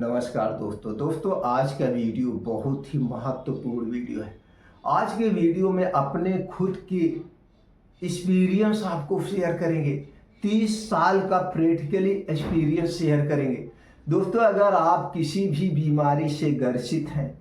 नमस्कार दोस्तों आज का वीडियो बहुत ही महत्वपूर्ण वीडियो है। आज के वीडियो में अपने खुद की एक्सपीरियंस आपको शेयर करेंगे। 30 साल का प्रैक्टिकली एक्सपीरियंस शेयर करेंगे। दोस्तों, अगर आप किसी भी बीमारी से ग्रसित हैं,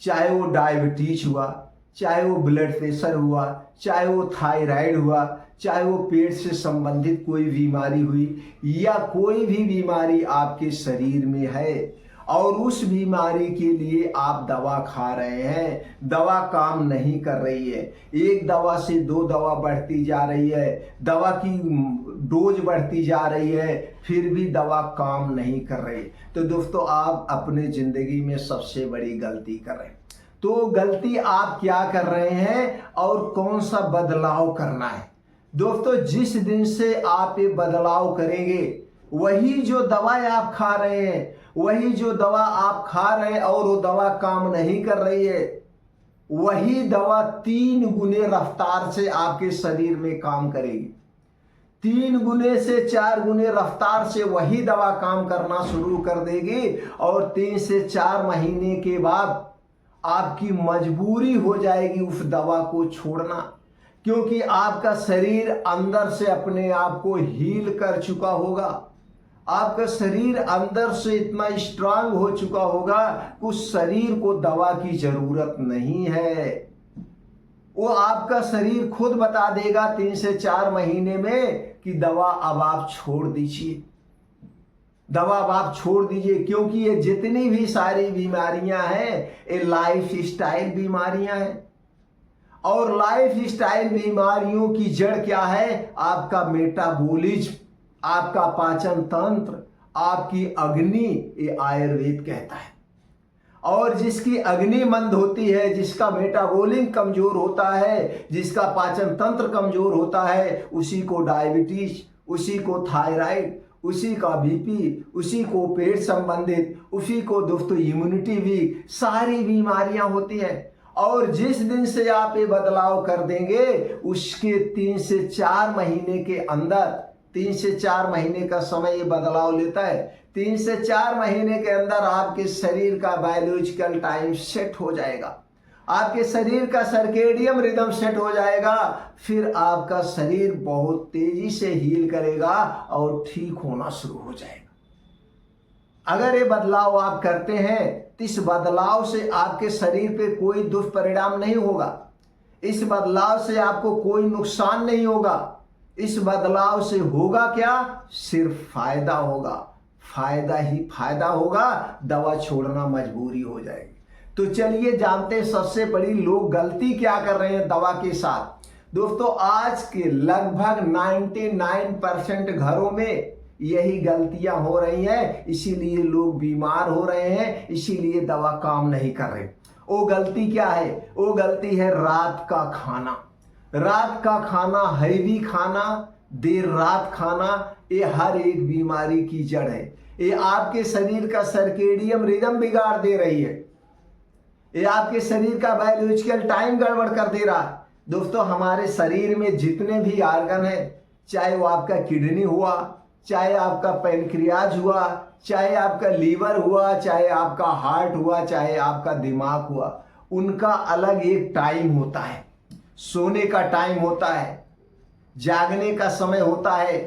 चाहे वो डायबिटीज हुआ, चाहे वो ब्लड प्रेशर हुआ, चाहे वो थायराइड हुआ, चाहे वो पेट से संबंधित कोई बीमारी हुई या कोई भी बीमारी आपके शरीर में है और उस बीमारी के लिए आप दवा खा रहे हैं, दवा काम नहीं कर रही है, एक दवा से 2 दवा बढ़ती जा रही है, दवा की डोज बढ़ती जा रही है, फिर भी दवा काम नहीं कर रही, तो दोस्तों आप अपने जिंदगी में सबसे बड़ी गलती कर रहे हैं। तो गलती आप क्या कर रहे हैं और कौन सा बदलाव करना है? दोस्तों, जिस दिन से आप ये बदलाव करेंगे, वही जो दवाएं आप खा रहे हैं, वही जो दवा आप खा रहे हैं और वो दवा काम नहीं कर रही है, वही दवा 3 गुने रफ्तार से आपके शरीर में काम करेगी। 3 गुने से 4 गुने रफ्तार से वही दवा काम करना शुरू कर देगी और 3 से 4 महीने के बाद आपकी मजबूरी हो जाएगी उस दवा को छोड़ना, क्योंकि आपका शरीर अंदर से अपने आप को हील कर चुका होगा। आपका शरीर अंदर से इतना स्ट्रांग हो चुका होगा कि उस शरीर को दवा की जरूरत नहीं है। वो आपका शरीर खुद बता देगा 3 से 4 महीने में कि दवा अब आप छोड़ दीजिए, दवा अब आप छोड़ दीजिए, क्योंकि ये जितनी भी सारी बीमारियां हैं ये लाइफ स्टाइल बीमारियां हैं। और लाइफ स्टाइल बीमारियों की जड़ क्या है? आपका मेटाबॉलिज्म, आपका पाचन तंत्र, आपकी अग्नि, ये आयुर्वेद कहता है। और जिसकी अग्नि मंद होती है, जिसका मेटाबॉलिज्म कमजोर होता है, जिसका पाचन तंत्र कमजोर होता है, उसी को डायबिटीज, उसी को थायराइड, उसी का बीपी, उसी को पेट संबंधित, उसी को दोस्तों इम्यूनिटी वीक, सारी बीमारियां होती हैं। और जिस दिन से आप ये बदलाव कर देंगे, उसके 3 से 4 महीने के अंदर, 3 से 4 महीने का समय ये बदलाव लेता है, 3 से 4 महीने के अंदर आपके शरीर का बायोलॉजिकल टाइम सेट हो जाएगा, आपके शरीर का सर्केडियम रिदम सेट हो जाएगा। फिर आपका शरीर बहुत तेजी से हील करेगा और ठीक होना शुरू हो जाएगा। अगर ये बदलाव आप करते हैं तो इस बदलाव से आपके शरीर पे कोई दुष्परिणाम नहीं होगा, इस बदलाव से आपको कोई नुकसान नहीं होगा। इस बदलाव से होगा क्या? सिर्फ फायदा होगा, फायदा ही फायदा होगा, दवा छोड़ना मजबूरी हो जाएगी। तो चलिए जानते हैं सबसे बड़ी लोग गलती क्या कर रहे हैं दवा के साथ। दोस्तों, आज के लगभग 99% घरों में यही गलतियां हो रही हैं, इसीलिए लोग बीमार हो रहे हैं, इसीलिए दवा काम नहीं कर रही। वो गलती क्या है? वो गलती है रात का खाना। रात का खाना, हैवी खाना, देर रात खाना, ये हर एक बीमारी की जड़ है। ये आपके शरीर का सर्केडियम रिदम बिगाड़ दे रही है, ये आपके शरीर का बायोलॉजिकल टाइम गड़बड़ कर दे रहा है। दोस्तों, हमारे शरीर में जितने भी आर्गन हैं, चाहे वो आपका किडनी हुआ, चाहे आपका पैनक्रियाज हुआ, चाहे आपका लीवर हुआ, चाहे आपका हार्ट हुआ, चाहे आपका दिमाग हुआ, उनका अलग एक टाइम होता है। सोने का टाइम होता है, जागने का समय होता है,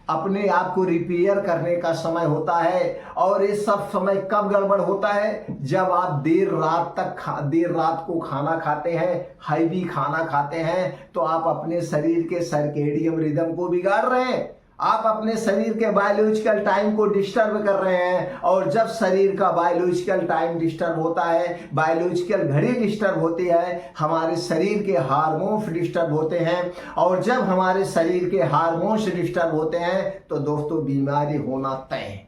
अपने आप को रिपेयर करने का समय होता है। और ये सब समय कब गड़बड़ होता है? जब आप देर रात को खाना खाते हैं, हैवी खाना खाते हैं, तो आप अपने शरीर के सर्केडियम रिदम को बिगाड़ रहे हैं, आप अपने शरीर के बायोलॉजिकल टाइम को डिस्टर्ब कर रहे हैं। और जब शरीर का बायोलॉजिकल टाइम डिस्टर्ब होता है, बायोलॉजिकल घड़ी डिस्टर्ब होती है, हमारे शरीर के हार्मोन्स डिस्टर्ब होते हैं। और जब हमारे शरीर के हार्मोन्स डिस्टर्ब होते हैं तो दोस्तों बीमारी होना तय है,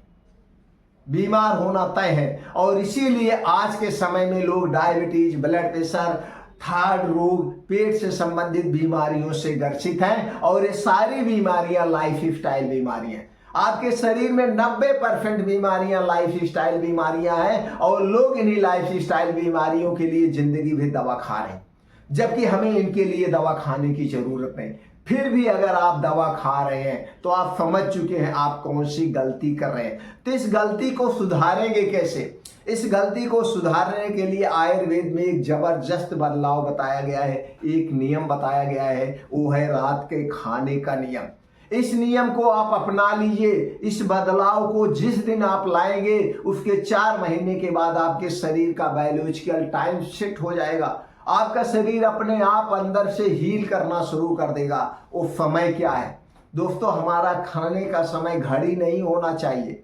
बीमार होना तय है। और इसीलिए आज के समय में लोग डायबिटीज, ब्लड प्रेशर, थायराइड रोग, पेट से संबंधित बीमारियों से ग्रसित हैं। और ये सारी बीमारियां लाइफ स्टाइल बीमारियां, आपके शरीर में 90% बीमारियां लाइफ स्टाइल बीमारियां हैं। और लोग इन्हीं लाइफ स्टाइल बीमारियों के लिए जिंदगी भर दवा खा रहे हैं, जबकि हमें इनके लिए दवा खाने की जरूरत नहीं। फिर भी अगर आप दवा खा रहे हैं तो आप समझ चुके हैं आप कौन सी गलती कर रहे हैं। तो इस गलती को सुधारेंगे कैसे? इस गलती को सुधारने के लिए आयुर्वेद में एक जबरदस्त बदलाव बताया गया है, एक नियम बताया गया है, वो है रात के खाने का नियम। इस नियम को आप अपना लीजिए। इस बदलाव को जिस दिन आप लाएंगे उसके 4 महीने के बाद आपके शरीर का बायोलॉजिकल टाइम शिफ्ट हो जाएगा। आपका शरीर अपने आप अंदर से हील करना शुरू कर देगा। वो समय क्या है दोस्तों? हमारा खाने का समय घड़ी नहीं होना चाहिए।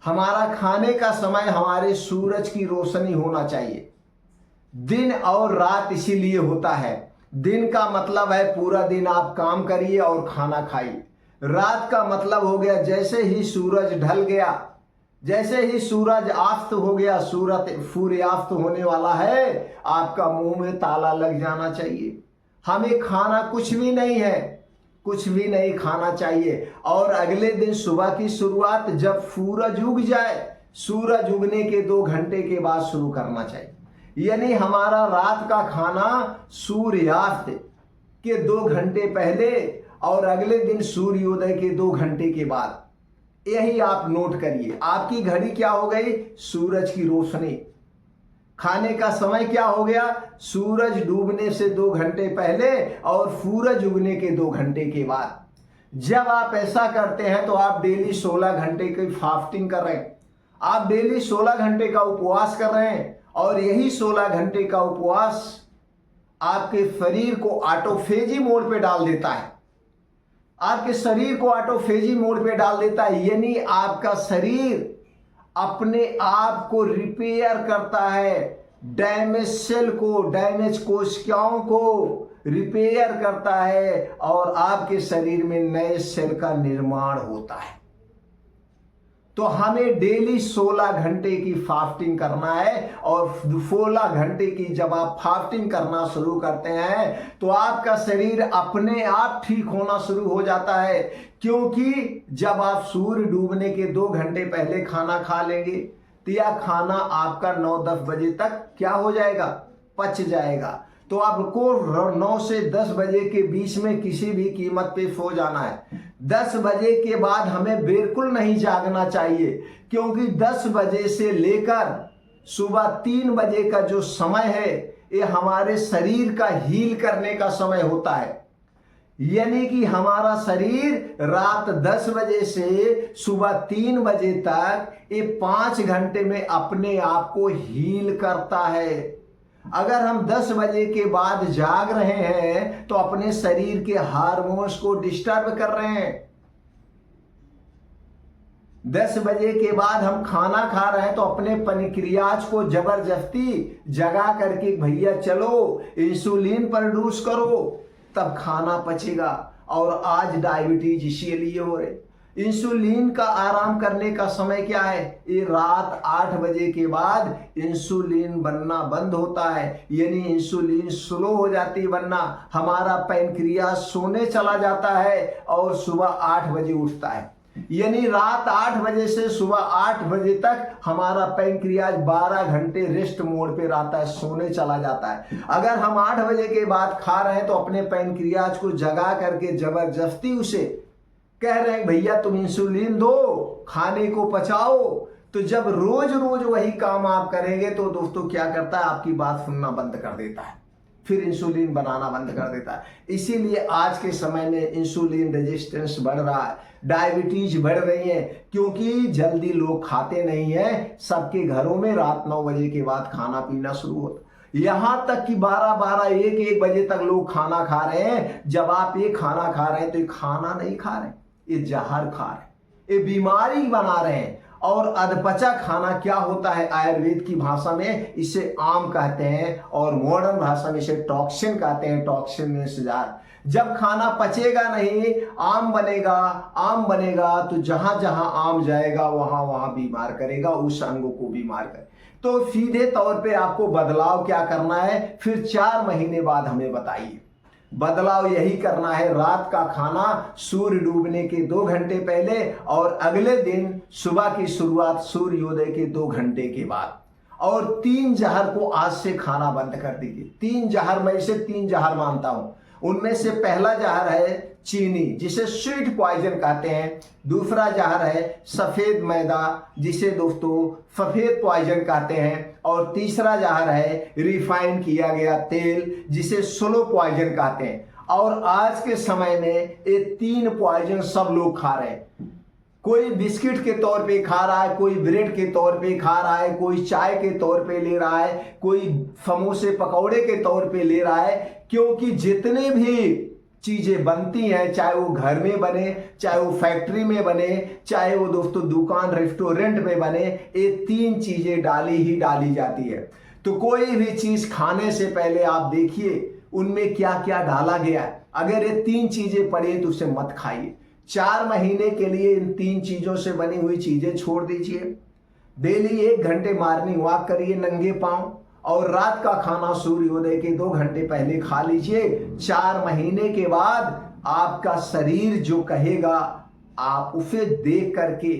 हमारा खाने का समय हमारे सूरज की रोशनी होना चाहिए। दिन और रात इसीलिए होता है। दिन का मतलब है पूरा दिन आप काम करिए और खाना खाइए। रात का मतलब हो गया जैसे ही सूरज ढल गया, जैसे ही सूरज आस्त हो गया, सूर्यास्त होने वाला है, आपका मुंह में ताला लग जाना चाहिए। हमें खाना कुछ भी नहीं है, कुछ भी नहीं खाना चाहिए। और अगले दिन सुबह की शुरुआत जब सूरज उग जाए, सूरज उगने के 2 घंटे के बाद शुरू करना चाहिए। यानी हमारा रात का खाना सूर्यास्त के 2 घंटे पहले और अगले दिन सूर्योदय के 2 घंटे के बाद। यही आप नोट करिए। आपकी घड़ी क्या हो गई? सूरज की रोशनी। खाने का समय क्या हो गया? सूरज डूबने से 2 घंटे पहले और सूरज उगने के 2 घंटे के बाद। जब आप ऐसा करते हैं तो आप डेली 16 घंटे की फास्टिंग कर रहे हैं, आप डेली 16 घंटे का उपवास कर रहे हैं। और यही 16 घंटे का उपवास आपके शरीर को ऑटोफेजी मोड पे डाल देता है। आपके शरीर को ऑटोफेजी मोड पे डाल देता है, यानी आपका शरीर अपने आप को रिपेयर करता है। डैमेज सेल को, डैमेज कोशिकाओं को रिपेयर करता है और आपके शरीर में नए सेल का निर्माण होता है। तो हमें डेली 16 घंटे की फास्टिंग करना है। और 16 घंटे की जब आप फास्टिंग करना शुरू करते हैं तो आपका शरीर अपने आप ठीक होना शुरू हो जाता है। क्योंकि जब आप सूर्य डूबने के 2 घंटे पहले खाना खा लेंगे तो यह खाना आपका 9-10 बजे तक क्या हो जाएगा? पच जाएगा। तो आपको 9 से 10 बजे के बीच में किसी भी कीमत पे सो जाना है। 10 बजे के बाद हमें बिल्कुल नहीं जागना चाहिए, क्योंकि 10 बजे से लेकर सुबह 3 बजे का जो समय है ये हमारे शरीर का हील करने का समय होता है। यानी कि हमारा शरीर रात 10 बजे से सुबह 3 बजे तक ये 5 घंटे में अपने आप को हील करता है। अगर हम 10 बजे के बाद जाग रहे हैं तो अपने शरीर के हार्मोन्स को डिस्टर्ब कर रहे हैं। 10 बजे के बाद हम खाना खा रहे हैं तो अपने पैनक्रियाज को जबरदस्ती जगा करके भैया चलो इंसुलिन प्रोड्यूस करो, तब खाना पचेगा। और आज डायबिटीज इसीलिए हो रहे। इंसुलिन का आराम करने का समय क्या है? ये रात 8 बजे के बाद इंसुलिन बनना बंद होता है, यानी इंसुलिन स्लो हो जाती है बनना। हमारा पैनक्रियाज सोने चला जाता है और सुबह 8 बजे उठता है। यानी रात 8 बजे से सुबह 8 बजे तक हमारा पैनक्रियाज 12 घंटे रेस्ट मोड पे रहता है, सोने चला जाता है। अगर हम 8 बजे के बाद खा रहे हैं तो अपने पैनक्रियाज को जगा करके जबरदस्ती उसे कह रहे हैं भैया तुम इंसुलिन दो, खाने को पचाओ। तो जब रोज रोज वही काम आप करेंगे तो दोस्तों क्या करता है? आपकी बात सुनना बंद कर देता है, फिर इंसुलिन बनाना बंद कर देता है। इसीलिए आज के समय में इंसुलिन रेजिस्टेंस बढ़ रहा है, डायबिटीज बढ़ रही है, क्योंकि जल्दी लोग खाते नहीं है। सबके घरों में रात 9 बजे के बाद खाना पीना शुरू होता, यहां तक कि 12-12, 1-1 बजे तक लोग खाना खा रहे हैं। जब आप ये खाना खा रहे हैं तो ये खाना नहीं खा रहे, ये जहर खा रहे, ये बीमारी बना रहे हैं। और अधपचा खाना क्या होता है? आयुर्वेद की भाषा में इसे आम कहते हैं और मॉडर्न भाषा में इसे टॉक्सिन कहते हैं। टॉक्सिन में जार जब खाना पचेगा नहीं, आम बनेगा तो जहां जहां आम जाएगा वहां वहां बीमार करेगा, उस अंगों को बीमार करे। तो सीधे तौर पे आपको बदलाव क्या करना है? फिर 4 महीने बाद हमें बताइए। बदलाव यही करना है, रात का खाना सूर्य डूबने के 2 घंटे पहले और अगले दिन सुबह की शुरुआत सूर्योदय के 2 घंटे के बाद। और 3 जहर को आज से खाना बंद कर दीजिए। 3 जहर, मैं इसे 3 जहर मानता हूं। उनमें से पहला जहर है चीनी जिसे स्वीट पॉइजन कहते हैं। दूसरा जहर है सफेद मैदा जिसे दोस्तों सफेद पॉइजन कहते हैं। और तीसरा जहर है रिफाइन किया गया तेल जिसे स्लो पॉइजन कहते हैं। और आज के समय में ये 3 पॉइजन सब लोग खा रहे हैं। कोई बिस्किट के तौर पे खा रहा है, कोई ब्रेड के तौर पे खा रहा है, कोई चाय के तौर पे ले रहा है, कोई समोसे पकौड़े के तौर पे ले रहा है। क्योंकि जितने भी चीजें बनती हैं, चाहे वो घर में बने, चाहे वो फैक्ट्री में बने, चाहे वो दोस्तों दुकान रेस्टोरेंट में बने, ये 3 चीजें डाली ही डाली जाती है। तो कोई भी चीज खाने से पहले आप देखिए उनमें क्या क्या डाला गया है। अगर ये 3 चीजें पड़ी तो उसे मत खाइए। 4 महीने के लिए इन 3 चीजों से बनी हुई चीजें छोड़ दीजिए। डेली 1 घंटे मॉर्निंग वॉक करिए नंगे पांव, और रात का खाना सूर्योदय के 2 घंटे पहले खा लीजिए। 4 महीने के बाद आपका शरीर जो कहेगा आप उसे देख करके,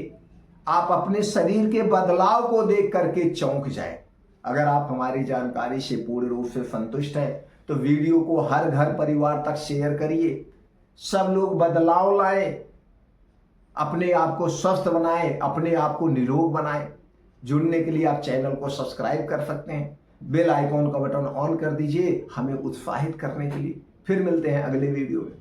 आप अपने शरीर के बदलाव को देख करके चौंक जाए। अगर आप हमारी जानकारी से पूर्ण रूप से संतुष्ट हैं तो वीडियो को हर घर परिवार तक शेयर करिए। सब लोग बदलाव लाए, अपने आप को स्वस्थ बनाएं, अपने आप को निरोग बनाएं। जुड़ने के लिए आप चैनल को सब्सक्राइब कर सकते हैं, बेल आइकॉन का बटन ऑन कर दीजिए हमें उत्साहित करने के लिए। फिर मिलते हैं अगले वीडियो में।